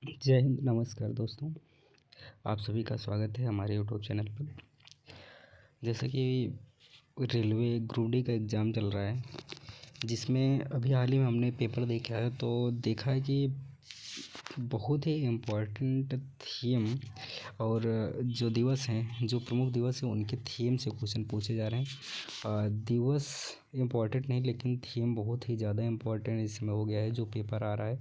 जय हिंद, नमस्कार दोस्तों। आप सभी का स्वागत है हमारे यूट्यूब चैनल पर। जैसे कि रेलवे ग्रुप डी का एग्ज़ाम चल रहा है, जिसमें अभी हाल ही में हमने पेपर देखा है तो देखा है कि बहुत ही इम्पोर्टेंट थीम और जो दिवस हैं, जो प्रमुख दिवस हैं, उनके थीम से क्वेश्चन पूछे जा रहे हैं। दिवस इम्पोर्टेंट नहीं, लेकिन थीम बहुत ही ज़्यादा इम्पोर्टेंट इसमें हो गया है जो पेपर आ रहा है।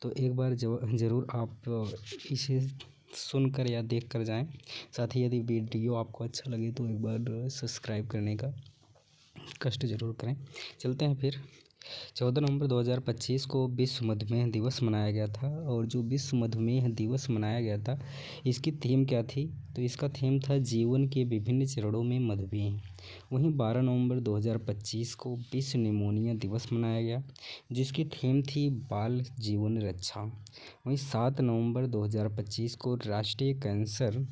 तो एक बार ज़रूर आप इसे सुनकर या देख कर जाएं। साथ ही यदि वीडियो आपको अच्छा लगे तो एक बार सब्सक्राइब करने का कष्ट ज़रूर करें। चलते हैं फिर। 14 नवंबर 2025 को विश्व मधुमेह दिवस मनाया गया था, और जो विश्व मधुमेह दिवस मनाया गया था, इसकी थीम क्या थी? तो इसका थीम था जीवन के विभिन्न चरणों में मधुमेह। वहीं 12 नवंबर 2025 को विश्व निमोनिया दिवस मनाया गया, जिसकी थीम थी बाल जीवन रक्षा। वहीं 7 नवंबर 2025 को राष्ट्रीय कैंसर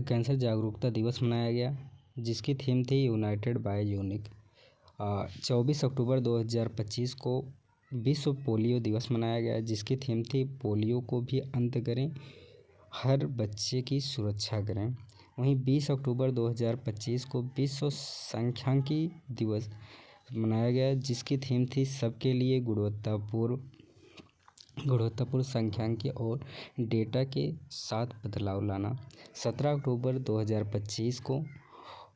कैंसर जागरूकता दिवस मनाया गया, जिसकी थीम थी यूनाइटेड बाय यूनिक। 24 अक्टूबर 2025 को विश्व पोलियो दिवस मनाया गया, जिसकी थीम थी पोलियो को भी अंत करें, हर बच्चे की सुरक्षा करें। वहीं 20 अक्टूबर 2025 को विश्व सांख्यिकी दिवस मनाया गया, जिसकी थीम थी सबके लिए गुणवत्तापूर्ण सांख्यिकी और डेटा के साथ बदलाव लाना। 17 अक्टूबर 2025 को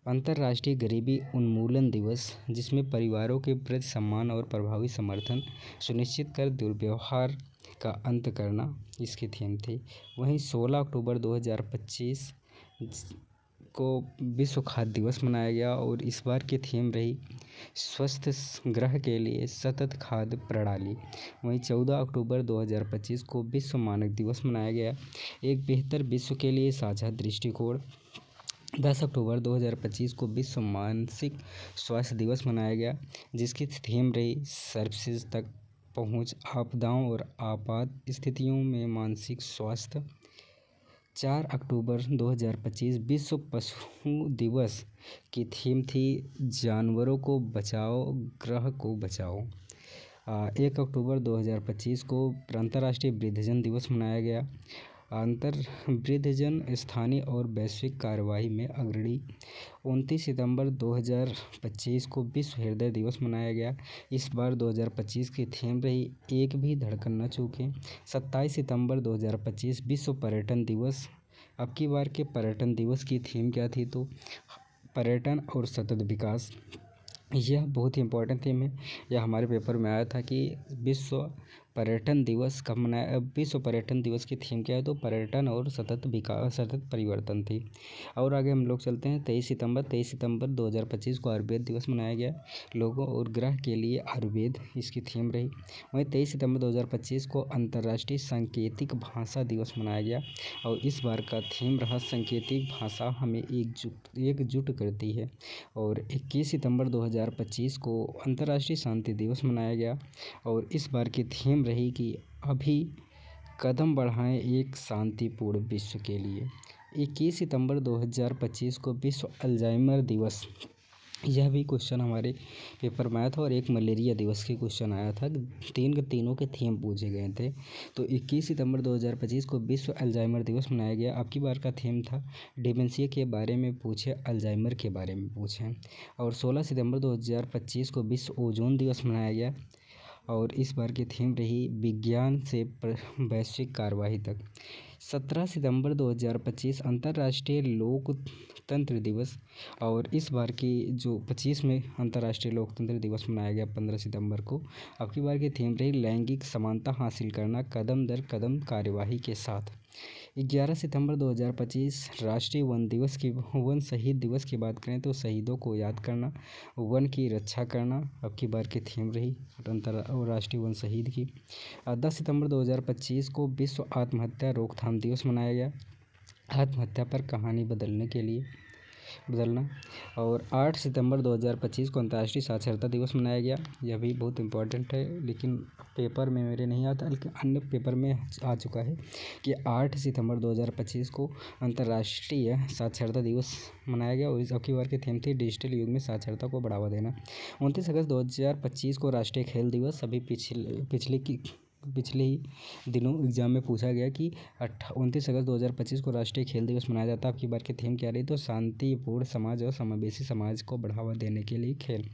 अंतर्राष्ट्रीय गरीबी उन्मूलन दिवस, जिसमें परिवारों के प्रति सम्मान और प्रभावी समर्थन सुनिश्चित कर दुर्व्यवहार का अंत करना, इसकी थीम थी। वहीं 16 अक्टूबर 2025 को विश्व खाद्य दिवस मनाया गया, और इस बार की थीम रही स्वस्थ ग्रह के लिए सतत खाद्य प्रणाली। वहीं 14 अक्टूबर 2025 को विश्व मानक दिवस मनाया गया, एक बेहतर विश्व के लिए साझा दृष्टिकोण। 10 अक्टूबर 2025 को विश्व मानसिक स्वास्थ्य दिवस मनाया गया, जिसकी थीम रही सर्विसेज तक पहुंच, आपदाओं और आपात स्थितियों में मानसिक स्वास्थ्य। 4 अक्टूबर 2025 विश्व पशु दिवस की थीम थी जानवरों को बचाओ, ग्रह को बचाओ। 1 अक्टूबर 2025 को अंतर्राष्ट्रीय वृद्धजन दिवस मनाया गया। वृद्धजन स्थानीय और वैश्विक कार्यवाही में अग्रणी। 29 सितंबर 2025 को विश्व हृदय दिवस मनाया गया। इस बार 2025 की थीम रही एक भी धड़कन न चूकें। 27 सितंबर 2025 विश्व पर्यटन दिवस। अब की बार के पर्यटन दिवस की थीम क्या थी? तो पर्यटन और सतत विकास। यह बहुत ही इम्पोर्टेंट थीम है। यह हमारे पेपर में आया था कि विश्व पर्यटन दिवस कब मनाया। विश्व पर्यटन दिवस की थीम क्या है? तो पर्यटन और सतत विकास, सतत परिवर्तन थी। और आगे हम लोग चलते हैं। 23 सितंबर 2025 को आयुर्वेद दिवस मनाया गया, लोगों और ग्रह के लिए आयुर्वेद, इसकी थीम रही। वहीं 23 सितंबर 2025 को अंतर्राष्ट्रीय सांकेतिक भाषा दिवस मनाया गया, और इस बार का थीम रहा सांकेतिक भाषा हमें एकजुट करती है। और 21 सितंबर 2025 को अंतर्राष्ट्रीय शांति दिवस मनाया गया, और इस बार की थीम रही कि अभी कदम बढ़ाएं एक शांतिपूर्ण विश्व के लिए। 21 सितंबर 2025 को विश्व अल्जाइमर दिवस। यह भी क्वेश्चन हमारे पेपर में आया था, और एक मलेरिया दिवस के क्वेश्चन आया था। तीनों के थीम पूछे गए थे। तो 21 सितंबर 2025 को विश्व अल्जाइमर दिवस मनाया गया। अब की बार का थीम था डिमेंशिया के बारे में पूछे, अल्जाइमर के बारे में पूछें। और 16 सितंबर 2025 को विश्व ओजोन दिवस मनाया गया, और इस बार की थीम रही विज्ञान से वैश्विक कार्यवाही तक। 17 सितंबर 2025 अंतर्राष्ट्रीय लोकतंत्र दिवस, और इस बार की जो 25 में अंतर्राष्ट्रीय लोकतंत्र दिवस मनाया गया 15 सितंबर को। अब की बार की थीम रही लैंगिक समानता हासिल करना कदम दर कदम कार्यवाही के साथ। 11 सितंबर 2025 राष्ट्रीय वन शहीद दिवस की बात करें तो शहीदों को याद करना, वन की रक्षा करना, अब की बार की थीम रही राष्ट्रीय वन शहीद की। 10 सितंबर 2025 को विश्व आत्महत्या रोकथाम दिवस मनाया गया, आत्महत्या पर कहानी बदलने के लिए। बदलना। और 8 सितंबर 2025 को अंतर्राष्ट्रीय साक्षरता दिवस मनाया गया। यह भी बहुत इम्पोर्टेंट है, लेकिन पेपर में मेरे नहीं आता, लेकिन अन्य पेपर में आ चुका है कि 8 सितंबर 2025 को अंतर्राष्ट्रीय साक्षरता दिवस मनाया गया। और इस अब की बार की थीम थी डिजिटल युग में साक्षरता को बढ़ावा देना। 29 अगस्त 2025 को राष्ट्रीय खेल दिवस। अभी पिछले ही दिनों एग्जाम में पूछा गया कि 29 अगस्त 2025 को राष्ट्रीय खेल दिवस मनाया जाता है। आपकी बार की थीम क्या रही? तो शांतिपूर्ण समाज और समावेशी समाज को बढ़ावा देने के लिए खेल।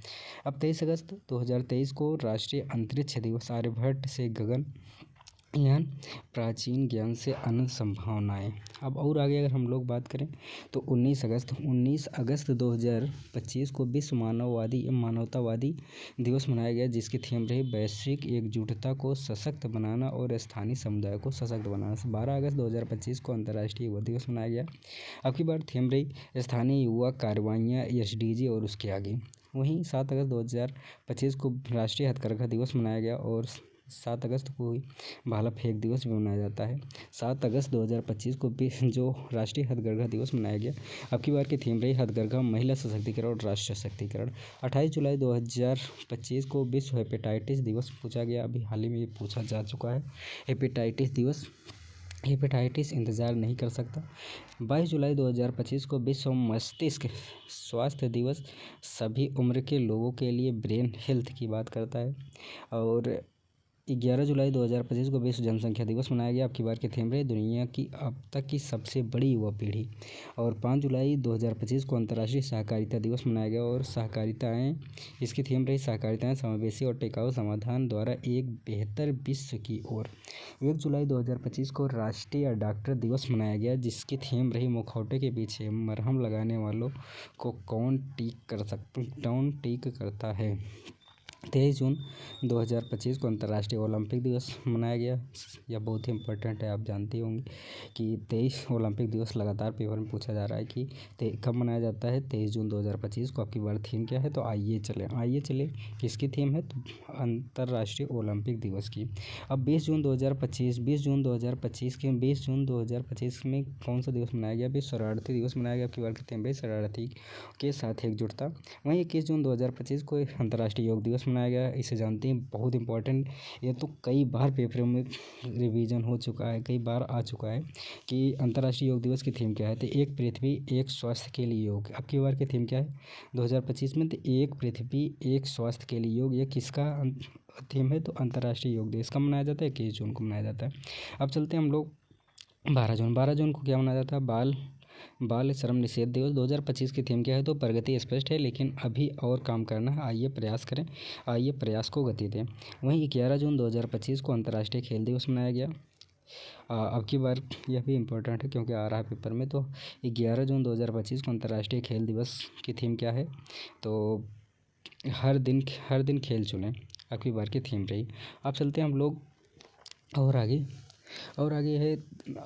अब 23 अगस्त 2023 को राष्ट्रीय अंतरिक्ष दिवस। आर्यभट्ट से गगन यान, प्राचीन ज्ञान से अनंत संभावनाएं। अब और आगे अगर हम लोग बात करें तो 19 अगस्त 2025 को विश्व मानवतावादी दिवस मनाया गया, जिसकी थीम रही वैश्विक एकजुटता को सशक्त बनाना और स्थानीय समुदाय को सशक्त बनाना। 12 अगस्त 2025 को अंतर्राष्ट्रीय युवा दिवस मनाया गया। अब की बार थीम रही स्थानीय युवा कार्रवाइयाँ, SDG और उसके आगे। वहीं 7 अगस्त 2025 को राष्ट्रीय हथकरघा दिवस मनाया गया और 7 अगस्त को ही भाला फेंक दिवस भी मनाया जाता है। 7 अगस्त 2025 को जो राष्ट्रीय हथकरघा दिवस मनाया गया। अब की बार की थीम रही हथकरघा, महिला सशक्तिकरण और राष्ट्र सशक्तिकरण। 28 जुलाई 2025 को विश्व हेपेटाइटिस दिवस पूछा गया। अभी हाल ही में ये पूछा जा चुका है हेपेटाइटिस दिवस। हेपेटाइटिस इंतज़ार नहीं कर सकता। 22 जुलाई 2025 को विश्व मस्तिष्क स्वास्थ्य दिवस सभी उम्र के लोगों के लिए ब्रेन हेल्थ की बात करता है। और 11 जुलाई 2025 को विश्व जनसंख्या दिवस मनाया गया। अब की बार की थीम रही दुनिया की अब तक की सबसे बड़ी युवा पीढ़ी। और 5 जुलाई 2025 को अंतर्राष्ट्रीय सहकारिता दिवस मनाया गया और सहकारिताएँ, इसकी थीम रही सहकारिताएँ समावेशी और टिकाऊ समाधान द्वारा एक बेहतर विश्व की ओर। 1 जुलाई 2025 को राष्ट्रीय डॉक्टर दिवस मनाया गया, जिसकी थीम रही मुखौटे के पीछे मरहम लगाने वालों को कौन ठीक करता है। 23 जून 2025 को अंतर्राष्ट्रीय ओलंपिक दिवस मनाया गया। यह बहुत ही इम्पोर्टेंट है, आप जानते होंगे कि 23 ओलंपिक दिवस लगातार पेपर में पूछा जा रहा है कि कब मनाया जाता है। 23 जून 2025 को। आपकी बार थीम क्या है? तो आइए चले किसकी थीम है? तो अंतर्राष्ट्रीय ओलंपिक दिवस की। अब 20 जून 2025 में कौन सा दिवस मनाया गया? विश्व शरणार्थी दिवस मनाया गया। आपकी बार की थीम भाई शरणार्थी के साथ एकजुटता। वहीं 21 जून 2025 को अंतर्राष्ट्रीय योग दिवस मनाया गया। इसे जानते हैं, बहुत इंपॉर्टेंट। ये तो कई बार पेपरों में रिवीजन हो चुका है, कई बार आ चुका है कि अंतर्राष्ट्रीय योग दिवस की थीम क्या है। तो एक पृथ्वी एक स्वास्थ्य के लिए योग। अब की बार की थीम क्या है 2025 में? तो एक पृथ्वी एक स्वास्थ्य के लिए योग। ये किसका थीम है? तो अंतर्राष्ट्रीय योग दिवस कब मनाया जाता है? 21 जून को मनाया जाता है। अब चलते हैं हम लोग 12 जून को क्या मनाया जाता है? बाल श्रम निषेध दिवस। 2025 की थीम क्या है? तो प्रगति स्पष्ट है, लेकिन अभी और काम करना है। आइए प्रयास करें, आइए प्रयास को गति दें। वहीं 11 जून 2025 को अंतर्राष्ट्रीय खेल दिवस मनाया गया। अब की बार यह भी इम्पोर्टेंट है क्योंकि आ रहा है पेपर में। तो 11 जून 2025 को अंतर्राष्ट्रीय खेल दिवस की थीम क्या है? तो हर दिन खेल चुनें। अब की बार की थीम रही। अब चलते हैं हम लोग और आगे है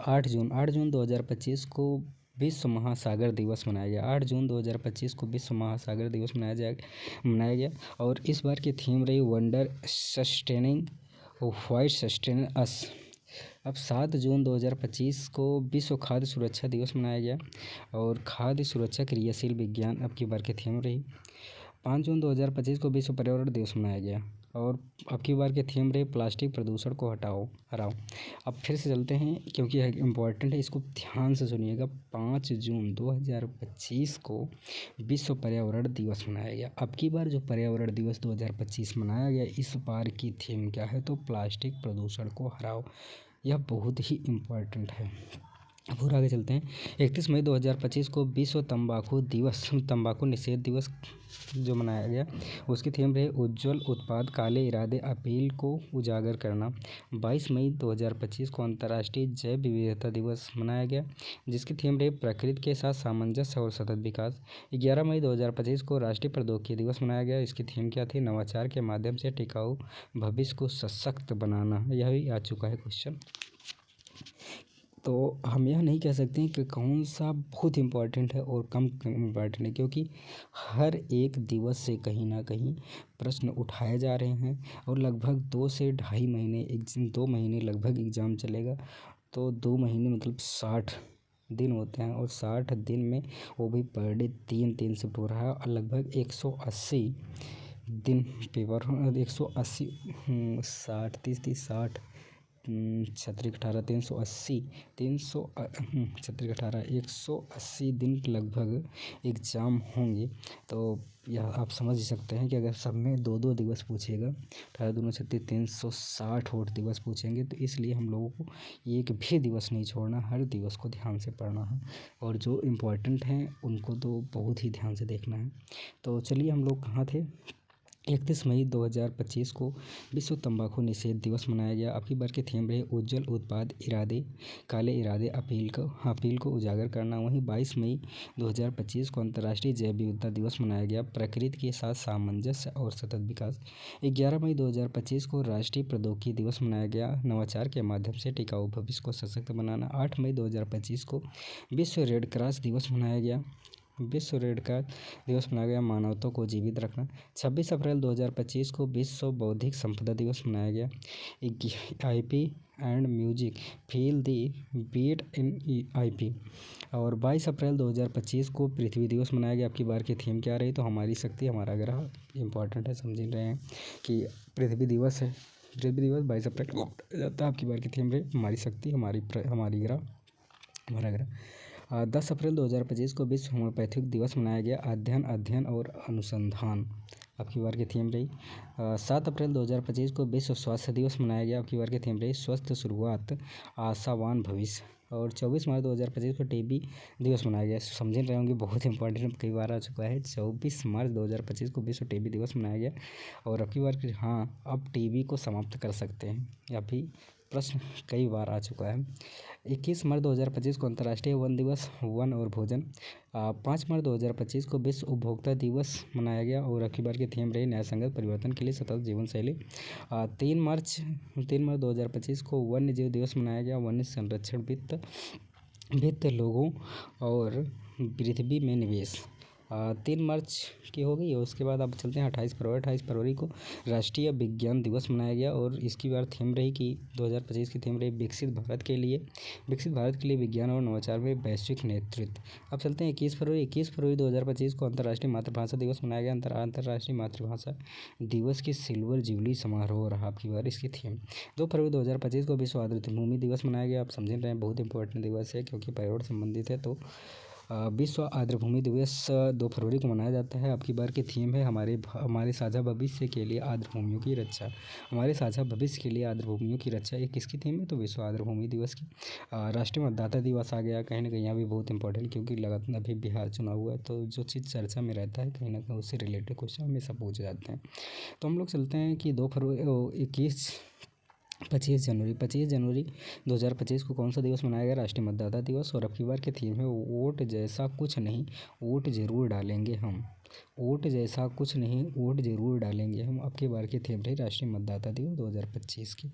8 जून 2025 को विश्व महासागर दिवस मनाया गया। 8 जून 2025 को विश्व महासागर दिवस मनाया गया। और इस बार की थीम रही वंडर सस्टेनिंग व्हाइट सस्टेन अस। अब 7 जून 2025 को विश्व खाद्य सुरक्षा दिवस मनाया गया और खाद्य सुरक्षा क्रियाशील विज्ञान अब की बार की थीम रही। 5 जून 2025 को विश्व पर्यावरण दिवस मनाया गया और अब की बार की थीम रही प्लास्टिक प्रदूषण को हराओ। अब फिर से चलते हैं क्योंकि यह इम्पोर्टेंट है, इसको ध्यान से सुनिएगा। 5 जून 2025 को विश्व पर्यावरण दिवस मनाया गया। अब की बार जो पर्यावरण दिवस 2025 मनाया गया, इस बार की थीम क्या है? तो प्लास्टिक प्रदूषण को हराओ। यह बहुत ही इम्पोर्टेंट है। अब और आगे चलते हैं। 31 मई 2025 को विश्व तंबाकू निषेध दिवस जो मनाया गया, उसकी थीम रही उज्ज्वल उत्पाद काले इरादे अपील को उजागर करना। 22 मई 2025 को अंतर्राष्ट्रीय जैव विविधता दिवस मनाया गया, जिसकी थीम रही प्रकृति के साथ सामंजस्य और सतत विकास। 11 मई 2025 को राष्ट्रीय प्रौद्योगिकी दिवस मनाया गया। इसकी थीम क्या थी? नवाचार के माध्यम से टिकाऊ भविष्य को सशक्त बनाना। यह भी आ चुका है क्वेश्चन। तो हम यह नहीं कह सकते हैं कि कौन सा बहुत इम्पोर्टेंट है और कम इम्पोर्टेंट है, क्योंकि हर एक दिवस से कहीं ना कहीं प्रश्न उठाए जा रहे हैं और लगभग 2 से ढाई महीने 2 महीने लगभग एग्ज़ाम चलेगा। तो 2 महीने मतलब 60 दिन होते हैं और 60 दिन में वो भी पर डे 3-3 शिफ्ट हो रहा है और लगभग 180 दिन पेपर 180 60 30 60 छत्तीस 18 380 छत्तीस 18 180 दिन लगभग एग्ज़ाम होंगे। तो यह आप समझ ही सकते हैं कि अगर सब में 2-2 दिवस पूछेगा 18 दूनी 36 360 और दिवस पूछेंगे तो इसलिए हम लोगों को एक भी दिवस नहीं छोड़ना, हर दिवस को ध्यान से पढ़ना है और जो इम्पोर्टेंट हैं उनको तो बहुत ही ध्यान से देखना है। तो चलिए हम लोग कहाँ थे। 31 मई 2025 को विश्व तंबाकू निषेध दिवस मनाया गया। अब की बार की थीम रही उज्ज्वल उत्पाद इरादे, काले इरादे, अपील को उजागर करना। वहीं 22 मई 2025 को अंतर्राष्ट्रीय जैव विविधता दिवस मनाया गया। प्रकृति के साथ सामंजस्य और सतत विकास। 11 मई 2025 को राष्ट्रीय प्रौद्योगिकी दिवस मनाया गया। नवाचार के माध्यम से टिकाऊ भविष्य को सशक्त बनाना। 8 मई 2025 को विश्व रेड क्रॉस दिवस मनाया गया। विश्व रेड क्रॉस दिवस मनाया गया। मानवता को जीवित रखना। 26 अप्रैल 2025 को विश्व बौद्धिक संपदा दिवस मनाया गया। IP and music feel the beat in IP। और 22 अप्रैल 2025 को पृथ्वी दिवस मनाया गया। आपकी बार की थीम क्या रही? तो हमारी शक्ति हमारा ग्रह। इंपॉर्टेंट है, समझ रहे हैं कि पृथ्वी दिवस है। पृथ्वी दिवस 22 अप्रैल को जाता है। आपकी बार की थीम रही हमारी शक्ति हमारी ग्रह हमारा ग्रह। 10 अप्रैल 2025 को विश्व होम्योपैथिक दिवस मनाया गया। अध्ययन और अनुसंधान आपकी बार की थीम रही। 7 अप्रैल 2025 को विश्व स्वास्थ्य दिवस मनाया गया। आपकी बार की थीम रही स्वस्थ शुरुआत आशावान भविष्य। और 24 मार्च 2025 को टीबी दिवस मनाया गया। समझ रहे होंगे, बहुत इंपॉर्टेंट कई बार आ चुका है। 24 मार्च 2025 को विश्व टीबी दिवस मनाया गया। और अब की बार की अब टीबी को समाप्त कर सकते हैं, या फिर प्रश्न कई बार आ चुका है। 21 मार्च 2025 को अंतर्राष्ट्रीय वन दिवस, वन और भोजन। 5 मार्च 2025 को विश्व उपभोक्ता दिवस मनाया गया। और अब की बार की थीम रही न्यायसंगत परिवर्तन के लिए सतत जीवन शैली। 3 मार्च 2025 को वन्य जीव दिवस मनाया गया। वन्य संरक्षण वित्त लोगों और पृथ्वी में निवेश। 3 मार्च की हो गई। और उसके बाद अब चलते हैं 28 फरवरी को राष्ट्रीय विज्ञान दिवस मनाया गया। और इसकी बार थीम रही कि 2025 की थीम रही विकसित भारत के लिए विज्ञान और नवाचार में वैश्विक नेतृत्व। अब चलते हैं 21 फरवरी 2025 को अंतर्राष्ट्रीय मातृभाषा दिवस मनाया गया। अंतर्राष्ट्रीय मातृभाषा दिवस की सिल्वर जुबली समारोह रहा आपकी बार इसकी थीम। 2 फरवरी 2025 को विश्व आर्द्रता भूमि दिवस मनाया गया। आप समझ रहे हैं, बहुत इंपॉर्टेंट दिवस है क्योंकि पर्यावरण संबंधित है। तो विश्व आर्द्र भूमि दिवस 2 फरवरी को मनाया जाता है। अब की बार की थीम है हमारे साझा भविष्य के लिए आर्द्र भूमियों की रक्षा। हमारे साझा भविष्य के लिए आर्द्र भूमियों की रक्षा, ये किसकी थीम है? तो विश्व आर्द्र भूमि दिवस की। राष्ट्रीय मतदाता दिवस आ गया। कहीं ना कहीं यहाँ भी बहुत इंपॉर्टेंट, क्योंकि लगातार अभी बिहार चुनाव हुआ है, तो जो चीज़ चर्चा में रहता है कहीं ना कहीं उससे रिलेटेड क्वेश्चन हमेशा पूछ जाते हैं। तो हम लोग चलते हैं कि 25 जनवरी 2025 को कौन सा दिवस मनाया गया? राष्ट्रीय मतदाता दिवस। और अब की बार की थीम है वोट जैसा कुछ नहीं, वोट ज़रूर डालेंगे हम। वोट जैसा कुछ नहीं, वोट ज़रूर डालेंगे हम। अब की बार की थीम रही राष्ट्रीय मतदाता दिवस 2025 की।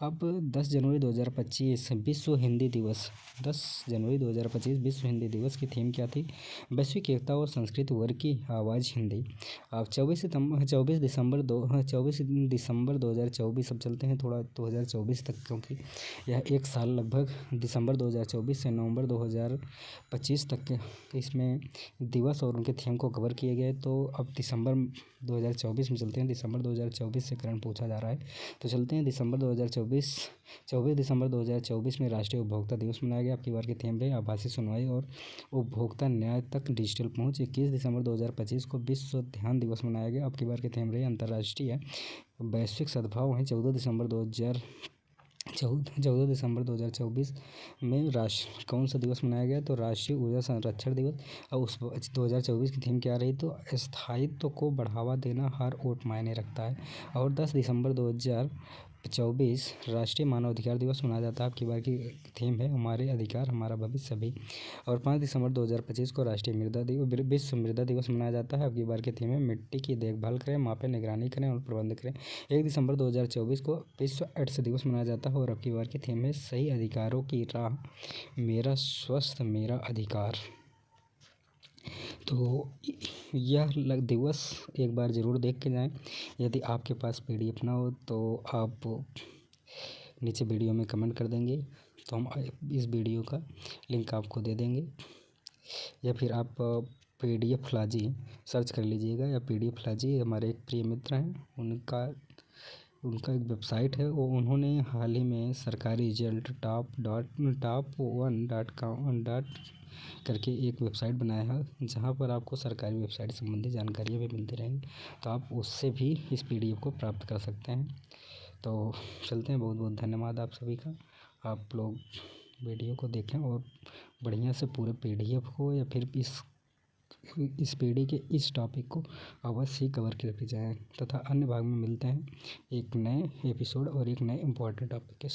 अब 10 जनवरी 2025 विश्व हिंदी दिवस। 10 जनवरी 2025 विश्व हिंदी दिवस की थीम क्या थी? वैश्विक एकता और संस्कृत वर्ग की आवाज़ हिंदी। अब 24 दिसंबर 2024। अब चलते हैं थोड़ा 2024 तक, क्योंकि यह एक साल लगभग दिसंबर 2024 से नवंबर 2025 तक के इसमें दिवस और उनके थीम को कवर किए गए। तो अब दिसंबर 2024 में चलते हैं। दिसंबर 2024 से करंट पूछा जा रहा है, तो चलते हैं दिसंबर 2024। 24 दिसंबर 2024 में राष्ट्रीय उपभोक्ता दिवस मनाया गया। आपकी बार की थीम रही आभासी सुनवाई और उपभोक्ता न्याय तक डिजिटल पहुंच। 21 दिसंबर 2025 को विश्व ध्यान दिवस मनाया गया। आपकी बार की थीम रही अंतर्राष्ट्रीय वैश्विक सद्भाव। वहीं 14 दिसंबर 2024 में कौन सा दिवस मनाया गया? तो राष्ट्रीय ऊर्जा संरक्षण दिवस। और उस 2024 की थीम क्या रही? तो स्थायित्व को बढ़ावा देना, हर वोट मायने रखता है। और 10 दिसंबर 2024 राष्ट्रीय मानवाधिकार दिवस मनाया जाता है। आपकी बार की थीम है हमारे अधिकार हमारा भविष्य सभी। और 5 दिसंबर 2025 को राष्ट्रीय विश्व मृदा दिवस मनाया जाता है। आपकी बार की थीम है मिट्टी की देखभाल करें, मापें, निगरानी करें और प्रबंध करें। 1 दिसंबर 2024 को विश्व एड्स दिवस मनाया जाता है। और अब की बार की थीम है सही अधिकारों की राह, मेरा स्वास्थ्य मेरा अधिकार। तो यह दिवस एक बार ज़रूर देख के जाएं। यदि आपके पास PDF ना हो तो आप नीचे वीडियो में कमेंट कर देंगे। तो हम इस वीडियो का लिंक आपको दे देंगे, या फिर आप PDF लाजी सर्च कर लीजिएगा, या PDF लाजी हमारे एक प्रिय मित्र हैं, उनका एक वेबसाइट है, वो उन्होंने हाल ही में सरकारी रिजल्ट top1.com करके एक वेबसाइट बनाया है, जहाँ पर आपको सरकारी वेबसाइट संबंधी जानकारियाँ भी मिलती रहेंगी। तो आप उससे भी इस PDF को प्राप्त कर सकते हैं। तो चलते हैं, बहुत बहुत धन्यवाद आप सभी का। आप लोग वीडियो को देखें और बढ़िया से पूरे PDF को या फिर इस पीढ़ी के इस टॉपिक को अवश्य ही कवर करके जाएं, तथा अन्य भाग में मिलते हैं एक नए एपिसोड और एक नए इम्पोर्टेंट टॉपिक के